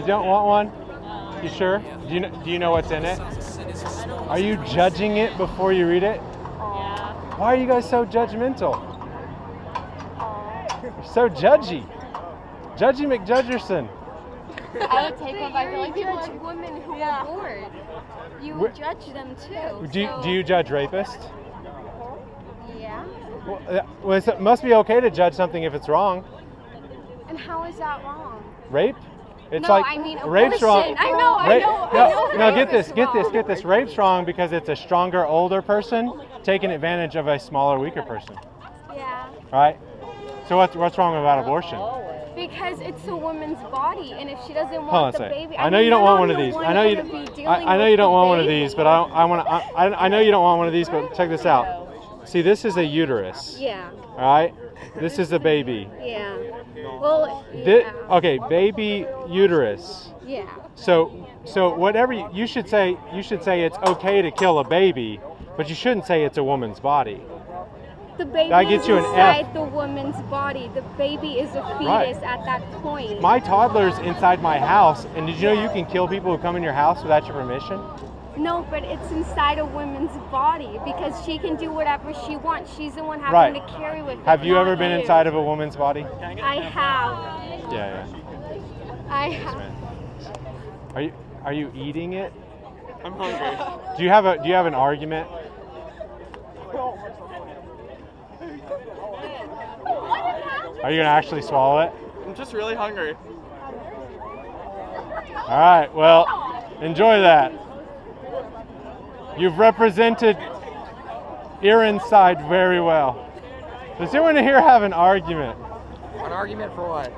You don't want one? You sure? Do you know what's in it? Are you judging it before you read it? Yeah. Why are you guys so judgmental? You're so judgy. Judgy McJudgerson. I would take one, but I feel like you people judge women who Yeah. are bored. You judge them too. Do you judge rapists? Yeah. Well, it must be okay to judge something if it's wrong. And how is that wrong? Rape? It's No, like I mean rape's wrong. abortion. I know. No, get Rape is this. wrong. Rape's wrong because it's a stronger, older person taking advantage of a smaller, weaker person. Yeah. Right? So what's wrong about abortion? Because it's a woman's body, and if she doesn't Hold on want a the second. baby, I know you don't want one of these. I know you don't want one of these, but I know you don't want one of these, but check this out. See, this is a uterus. Yeah. All right? This is a baby. Yeah. Well. Yeah. Okay, baby uterus. Yeah. So whatever you should say it's okay to kill a baby, but you shouldn't say it's a woman's body. The baby That gets is you an inside F. the woman's body. The baby is a fetus Right. at that point. My toddler's inside my house, and did you know you can kill people who come in your house without your permission? No, but it's inside a woman's body because she can do whatever she wants. She's the one having to carry with it. Have you not ever been inside of a woman's body? I have. Yeah. I have. Are you eating it? I'm hungry. Do you have an argument? Are you gonna actually swallow it? I'm just really hungry. All right. Well, enjoy that. You've represented Irin's side very well. Does anyone here have an argument An argument for what?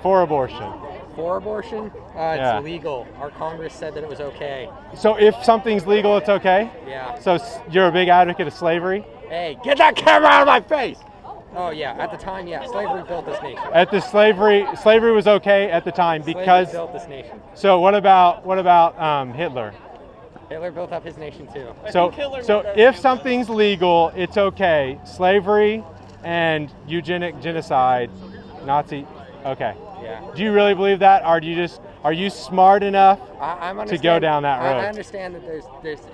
for abortion? For abortion? Yeah. It's legal. Our Congress said that it was okay. So if something's legal, it's okay? Yeah. So you're a big advocate of slavery? Hey, get that camera out of my face! Oh yeah, at the time, yeah, slavery built this nation. At the slavery was okay at the time because. Slavery built this nation. So what about Hitler? Hitler built up his nation too. So if something's legal, it's okay. Slavery and eugenic genocide, Nazi, okay. Yeah. Do you really believe that, or are you smart enough to go down that road? I understand that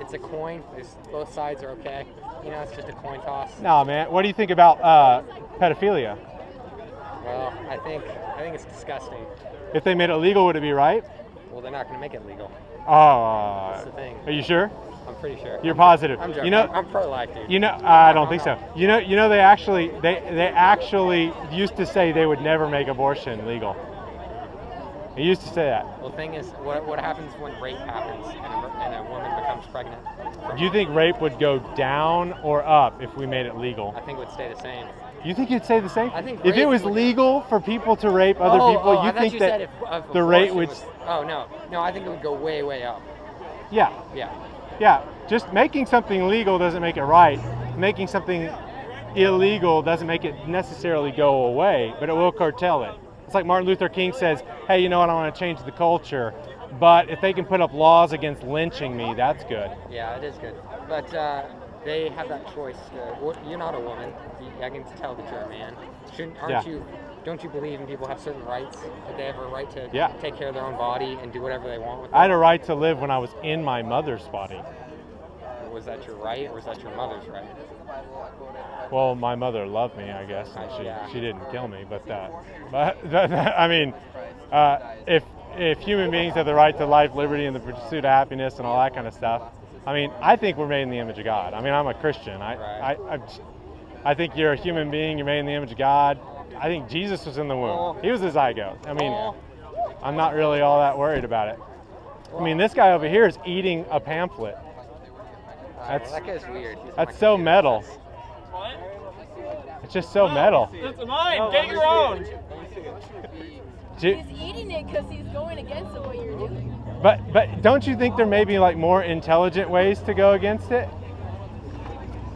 it's a coin. Both sides are okay. You know, it's just a coin toss. No, man. What do you think about pedophilia? Well, I think it's disgusting. If they made it legal, would it be right? Well, they're not going to make it legal. Oh, That's the thing. Are you sure? I'm pretty sure. You're positive. I'm joking. You know, I'm pro-life, dude. You know, I don't think so. You know, they actually used to say they would never make abortion legal. They used to say that. Well, the thing is, what happens when rape happens and a woman becomes pregnant? Do you think rape would go down or up if we made it legal? I think it would stay the same. You think you'd say the same? I think if it rape was would- legal for people to rape other people, I you thought think you that said if the rate abortion would? was- oh no, I think it would go way, way up. Yeah. Yeah. Just making something legal doesn't make it right. Making something illegal doesn't make it necessarily go away, but it will curtail it. It's like Martin Luther King says, hey, you know what, I want to change the culture, but if they can put up laws against lynching me, that's good. Yeah, it is good. But they have that choice. You're not a woman. I can tell that you're a man. Don't you believe in people have certain rights? That they have a right to take care of their own body and do whatever they want with it? I had a right to live when I was in my mother's body. Was that your right, or was that your mother's right? Well, my mother loved me, I guess, and she didn't kill me. But I mean, if human beings have the right to life, liberty, and the pursuit of happiness, and all that kind of stuff, I mean, I think we're made in the image of God. I mean, I'm a Christian. I think you're a human being. You're made in the image of God. I think Jesus was in the womb. He was a zygote. I mean, I'm not really all that worried about it. I mean, this guy over here is eating a pamphlet. That guy's weird. That's so metal. It's just so metal. It's mine. Get your own. He's eating it because he's going against what you're doing. But don't you think there may be like more intelligent ways to go against it?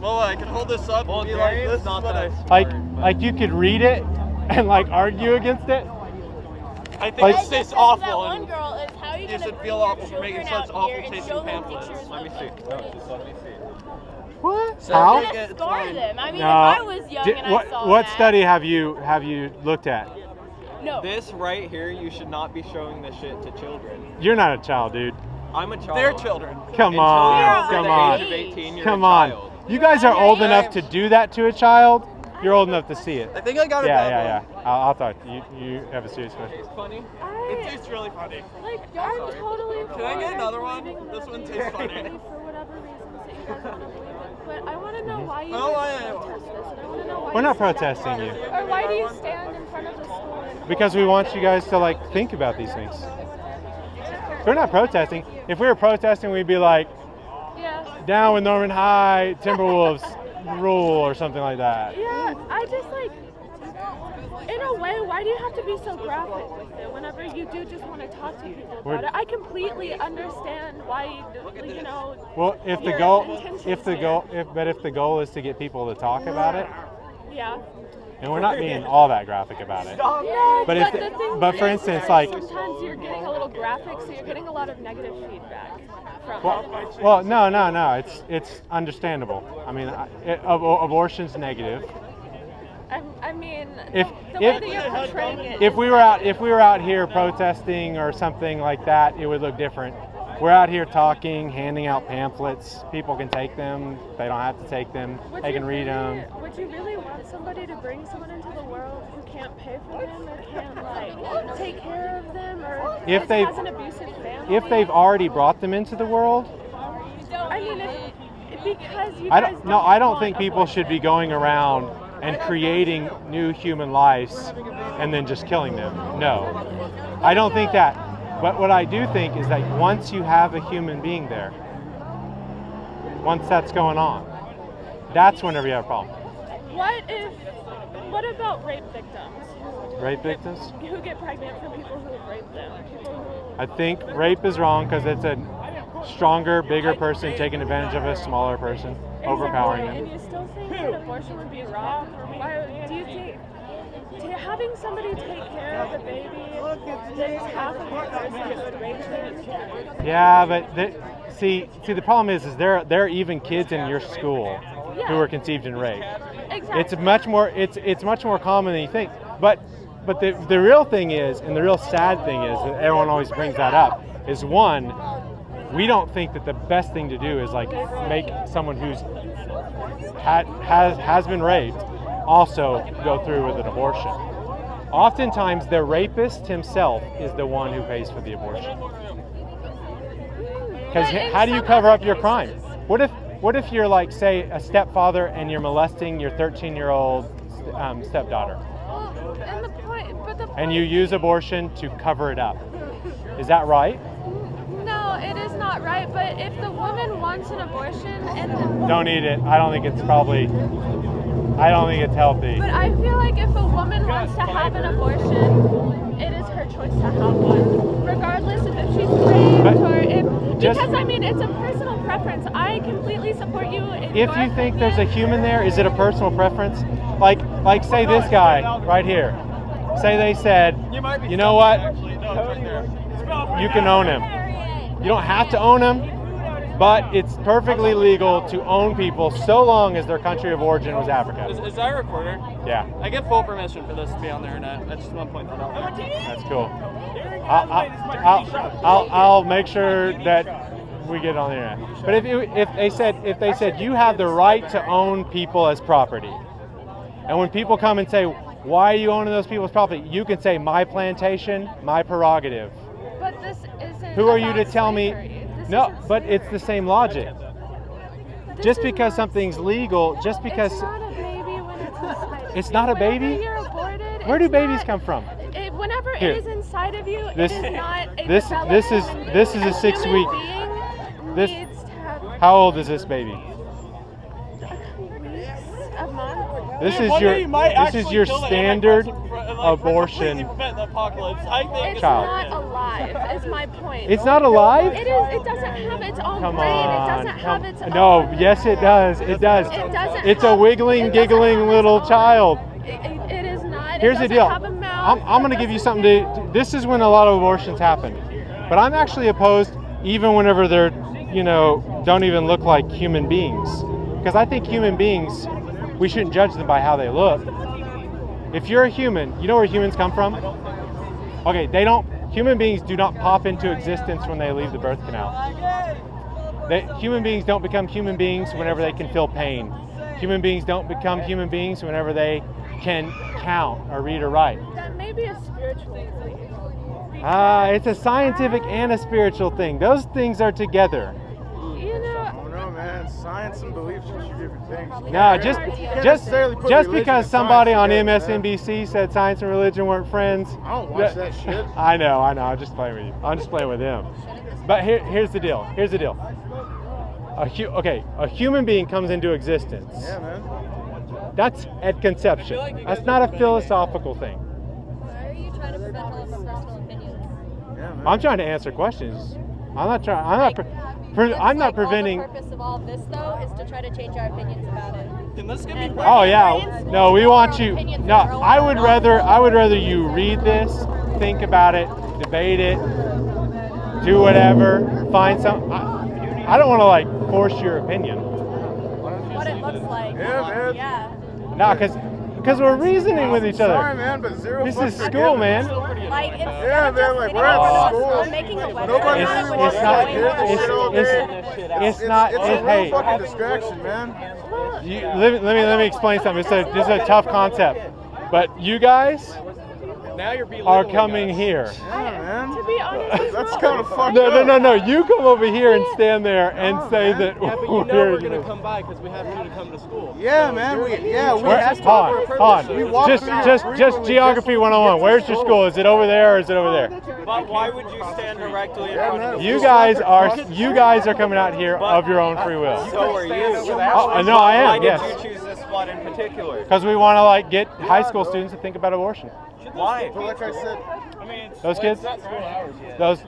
Well, I can hold this up and be like, this is what Like you could read it and like argue against it. I think it's tastes awful. That one girl is how are you You going to should feel awful for making such awful tasting pamphlets. Let me see. What? So How? you're gonna scar them. I mean, No. if I was young and I saw What that. study have you looked at? No. This right here, you should not be showing this shit to children. You're not a child, dude. I'm a child. They're children. Come on, Until come you're on. over the age of 18, you're Come a on. child. You guys are old enough to do that to a child. You're old enough to see it. I think I got a Yeah, bad yeah, one. yeah. I'll talk. You have a serious question. It's funny. It's really funny. Like, I'm totally Can I get for another one? believing This whatever one you tastes want funny. to believe for whatever reasons that you guys want to believe in. But I want to know why you Oh, guys I- protest this, and I want to know why We're you not stand protesting up. you. Or why do you stand in front of the school and Because we want you guys to like think about these things. We're not protesting. If we were protesting, we'd be like, yeah. down with Norman High, Timberwolves rule or something like that. Yeah, I just like, in a way, why do you have to be so graphic with it whenever you do just want to talk to people about it? I completely understand why, you know. Well, if the your goal, intentions if the here. goal, if the goal is to get people to talk about it, Yeah. and we're not being all that graphic about it. No, But if the the- thing but for is instance, that like- sometimes you're getting a little graphic, so you're getting a lot of negative feedback from it. Well, no. It's understandable. I mean, abortion's negative. I mean, If- the way if- that you're portraying it. If we were out here protesting or something like that, it would look different. We're out here talking, handing out pamphlets. People can take them. They don't have to take them. Would They you can read them. Would you really want somebody to bring someone into the world who can't pay for them or can't like take care of them or If they've- has an abusive family? If they've already brought them into the world, I mean, because you I guys don't. No, I don't want think people should be going around and creating new human lives and then just killing them. No, I don't think that. But what I do think is that once you have a human being there, once that's going on, that's whenever you have a problem. What about rape victims Rape victims? who get pregnant from people who have raped them? People who I think rape is wrong because it's a stronger, bigger person taking advantage of a smaller person, overpowering Exactly. And them. you still think that abortion would be wrong? Why do you think having somebody take care of a baby that is half of the person who would rape them? Yeah, but see, the problem is there are even kids in your school who were conceived and raped. Exactly. It's much more common than you think. But the real thing is, and the real sad thing is that everyone always brings that up, is one, we don't think that the best thing to do is like make someone who's has been raped also go through with an abortion. Oftentimes the rapist himself is the one who pays for the abortion. Because how do you cover up your crime? What if you're like, say, a stepfather and you're molesting your 13-year-old stepdaughter? Well, And you use abortion to cover it up. Is that right? No, it is not right. But if the woman wants an abortion and Don't eat it. I don't think it's healthy. But I feel like if a woman wants to have an abortion, it is her choice to have one, regardless of if she's raped or if. Because I mean, it's a personal preference. I completely support you. If you think there's a human there, is it a personal preference? Like say this guy right here. Say they said, you know what? You can own him. You don't have to own him, but it's perfectly legal to own people so long as their country of origin was Africa. Is that a recorder? Yeah, I get full permission for this to be on the internet. I just want to point that out there. that's cool. I'll make sure that we get it on the internet. But if they said you have the right to own people as property, and when people come and say, why are you owning those people's property? You can say, my plantation, my prerogative. But this isn't. Who are you to about tell me? slavery. This No, isn't but slavery. it's the same logic. This Just is because not- something's legal, just because It's not a baby when it's inside of It's you. not a Whenever baby? You're aborted, Where do it's babies not- come from? Whenever Here. it is inside of you, This- it is not a this developed is human being. this is a A 6 human week. being This- needs to have How old is this baby? a month. This One is day you might your actually kill the standard Antichrist for abortion. completely prevent the apocalypse. I think It's Child. not alive. Is my point. It's not alive? It is. It doesn't have its own Come brain. It on. doesn't have its own. No, yes it does. It does. It doesn't. It's a have- wiggling, it doesn't giggling have its little own- child. It is not. Here's the it deal. doesn't have a mouth. I'm going to give you something to. This is when a lot of abortions happen, but I'm actually opposed even whenever they're, don't even look like human beings, because I think human beings, we shouldn't judge them by how they look. If you're a human, you know where humans come from? Okay, human beings do not pop into existence when they leave the birth canal. Human beings don't become human beings whenever they can feel pain. Human beings don't become human beings whenever they can count or read or write. That may be a spiritual thing. It's a scientific and a spiritual thing. Those things are together. You know, I don't know, man. Science and beliefs are two different things. No, just because somebody on MSNBC said science and religion weren't friends. I don't watch that shit. I know. I'm just playing with you. I'm just playing with him. But here's the deal. A human being comes into existence. Yeah, man. That's at conception. That's not a philosophical thing. Why are you trying to prevent all of our personal opinions? Yeah, man. I'm trying to answer questions. I'm not preventing. The purpose of all of this, though, is to try to change our opinions about it. Then this could be Oh yeah. No, we want you. No, I would rather you read this, think about it, debate it, do whatever, find some. I don't want to like force your opinion. What it looks like. Yeah, man. Yeah. No, because we're reasoning with each other. Sorry, man, but zero. This fucks is are school, given. man. Like, instead Yeah, of man, just like, sitting we're at around school. making a website Nobody out of really it, wants we're to doing hear more this shit all day. It's not. It's a real Hey, fucking distraction, man. let me explain something. This is a tough concept, but you guys Now you're are coming here. Yeah, man. to be honest, as That's well, kind of fucked up. No. You come over here and stand there and say that. Yeah, but you know we're gonna come by because we have you to come to school. Yeah, man. We Where, have Han, We walk just through just frequently just geography just 101. Where's your school? Is it over there or is it over there? But why would you stand directly in front of You guys are coming out here of your own free will. So are you. Oh, no, I am. Yes, Why did you choose this spot in particular? because we want to like get high school students to think about abortion. Why? But like I said, Those kids, those.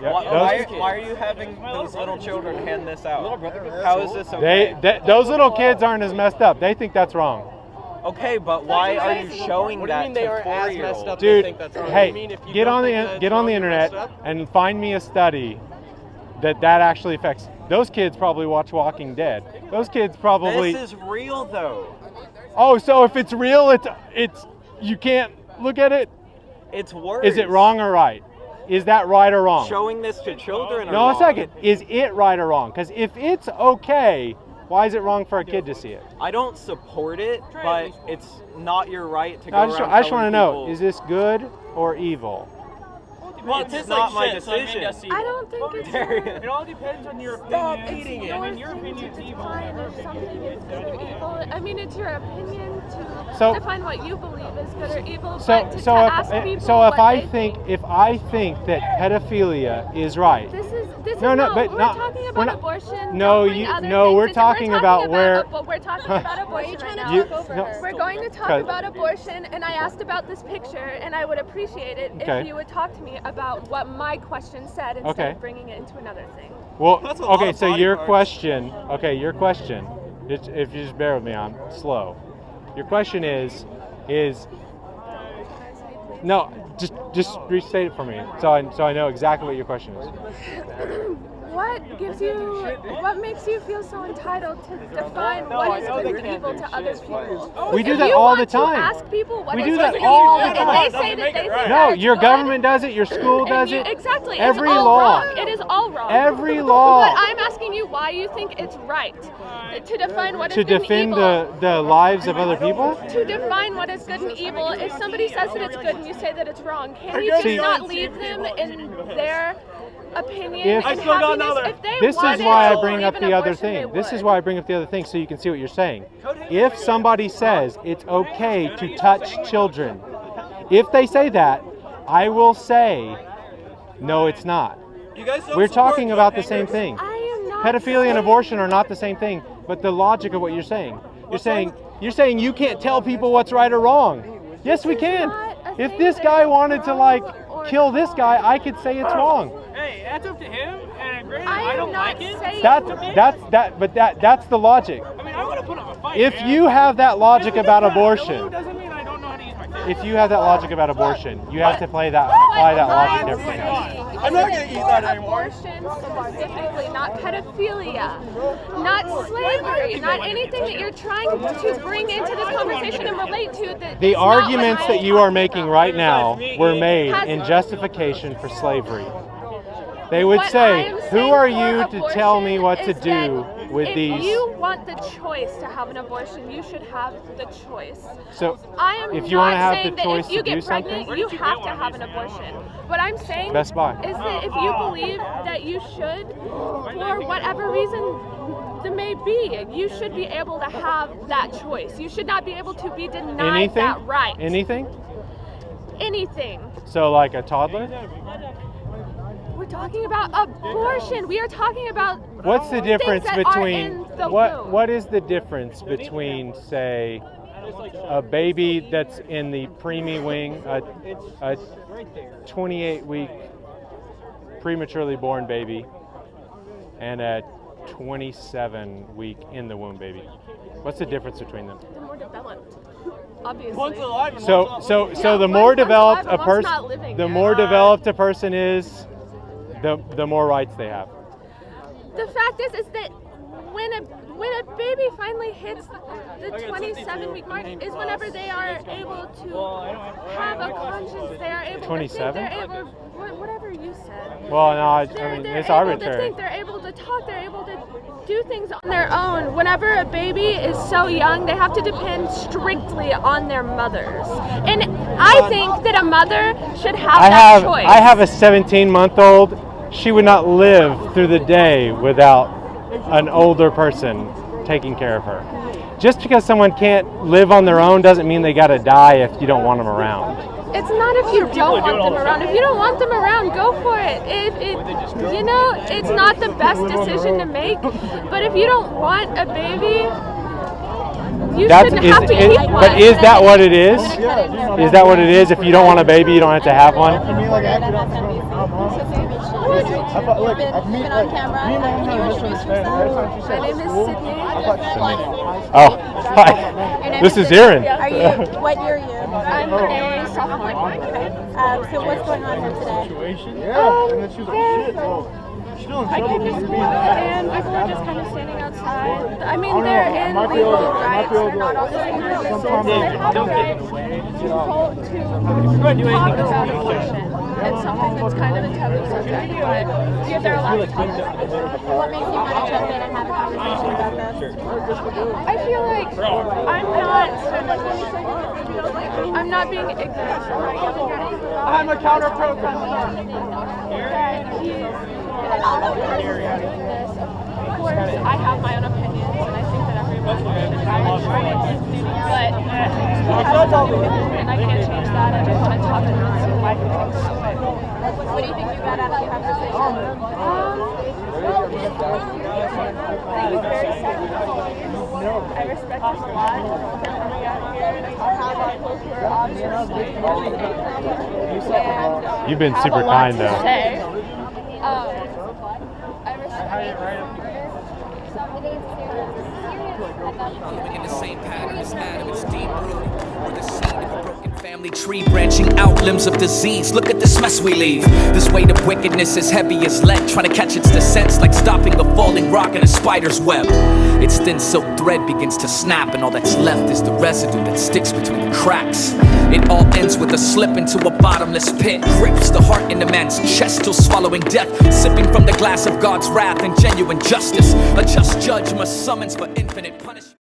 Why are you having those little children hand this out? How is this okay? Those little kids aren't as messed up. They think that's wrong. Okay, but why are you showing What do you that mean they to aren't as messed 4-year-olds? up? Dude, They think that's wrong. hey, You mean if you get don't on think the get on the it's internet messed up? and find me a study that actually affects. Those kids probably watch Walking Dead. Those kids probably. This is real though. Oh, so if it's real, it's you can't look at it. It's worse. Is it wrong or right? Is that right or wrong? Showing this to children or No, a wrong? second. Is it right or wrong? Because if it's okay, why is it wrong for a kid to see it? I don't support it, but it's not your right to go I around just want to telling know, people- is this good or evil? Well, it's not my decision. I don't think it's It all depends on your opinion. eating it. I mean, your opinion's evil. If something is good or evil, I mean, it's your opinion to define what you believe is good or evil. But to ask people what I they think that pedophilia is right. This is No, not. but We're not- talking we're about not- abortion. No, not you- other no, things. we're talking about where- But we're talking about abortion right now. You- talk over no. her? We're going to talk about abortion, and I asked about this picture, and I would appreciate it Okay. if you would talk to me about what my question said instead Okay. of bringing it into another thing. Well, That's a lot okay, of so body your parts. question, if you just bear with me, I'm slow. Your question is, no, just restate it for me, so I know exactly what your question is. What makes you feel so entitled to define what is good and evil to other people? We do If that you all the want to time. ask people what We is do good that and all evil, the and time. they say that they think No, that's your good, government does it, your school does it. Exactly. Every it's all law. Wrong. It is all wrong. Every law. But I'm asking you why you think it's right to define what is To good defend and evil. the lives of other people? To define what is good and evil, if somebody says that it's good and you say that it's wrong, can you See- just not leave them in their opinion If- and I still got happiness? another. If they This is wanted why I to bring believe up in the other abortion, they thing. This is would. why I bring up the other thing so you can see what you're saying. If somebody says it's okay to touch children, if they say that, I will say, no, it's not. You guys don't We're support talking gun about the hangers? same thing. I am not Pedophilia and saying- abortion are not the same thing, but the logic of what you're saying. You're saying you can't tell people what's right or wrong. Yes, we can. If this guy wanted to like kill this guy, I could say it's wrong. Hey, that's up to him. And granted, I I am don't not like it. saying That's the logic. I mean, I want to put up a fight. If man. you have that logic about abortion, doesn't mean I don't don't know how to use my face. if you have that logic about abortion, you have to apply that logic to everything else. I'm not gonna eat that anymore. Abortion specifically, not pedophilia, not slavery, not anything that you're trying to bring into this conversation and relate to. The arguments that you are making right now were made in justification for slavery. They would say, who are you to tell me what to do with these? If you want the choice to have an abortion, you should have the choice. So I am if you want to not have saying the choice that if you to do get pregnant, something, you have to have an abortion. What I'm saying Best Buy. is that if you believe that you should, for whatever reason there may be, you should be able to have that choice. You should not be able to be denied that right. Anything? Anything. So like a toddler? We're talking about abortion. We are talking about What's the difference things that between are in the what? womb. What is the difference between, say, a baby that's in the preemie wing, a 28-week prematurely born baby, and a 27-week in the womb baby? What's the difference between them? They're more developed, obviously. One's alive. So the more developed a person, the more developed a person is, the more rights they have. The fact is that when a baby finally hits the 27-week mark is whenever they are able to have a conscience. They are able 27? to think. They're able, whatever you said. Well, no, I mean They're it's able arbitrary. to think. They're able to talk. They're able to do things on their own. Whenever a baby is so young, they have to depend strictly on their mothers. And I think that a mother should have that choice. I have a 17-month-old. She would not live through the day without an older person taking care of her. Just because someone can't live on their own doesn't mean they gotta die if you don't want them around. It's not if you don't want them around. If you don't want them around, go for it. It's not the best decision to make. But if you don't want a baby, you shouldn't have to eat one. But is that what it is? Is that what it is? If you don't want a baby, you don't have to have one? You've been on camera. Can you introduce yourself? My name is Sydney. Oh, hi. This is Irin. Are you? What year are you? I'm a sophomore. So what's going on here today? I came to school and people were just kind of standing outside. I mean, they're in legal rights. They're not all just citizens. They have rights to talk about abortion. It's something that's kind of a taboo subject, but they're allowed to talk about it. What makes you want to jump in and have a conversation about this? I feel like I'm not being ignorant. I'm a counter program. Of course, I have my own opinions, and I think that everyone should have a choice. But I have an opinion, and I can't change that. I just want to talk to them and see if I can fix it. What do you think you got out of the conversation? He was very sacrificial. I respect him a lot. And when we got here, we talked about people who are obviously and You've been have super a lot kind, to though. say. I respect in the same pattern as Adam, it's deep rooted. We're the seed of a broken family tree, branching out limbs of disease. Look at this mess we leave. This weight of wickedness is heavy as lead, trying to catch its descents like stopping a falling rock in a spider's web. Its thin silk thread begins to snap, and all that's left is the residue that sticks between the cracks. It all ends with a slip into a bottomless pit, grips the heart in a man's chest till swallowing death, sipping from the glass of God's wrath and genuine justice. A just judge must summons for infinite punishment.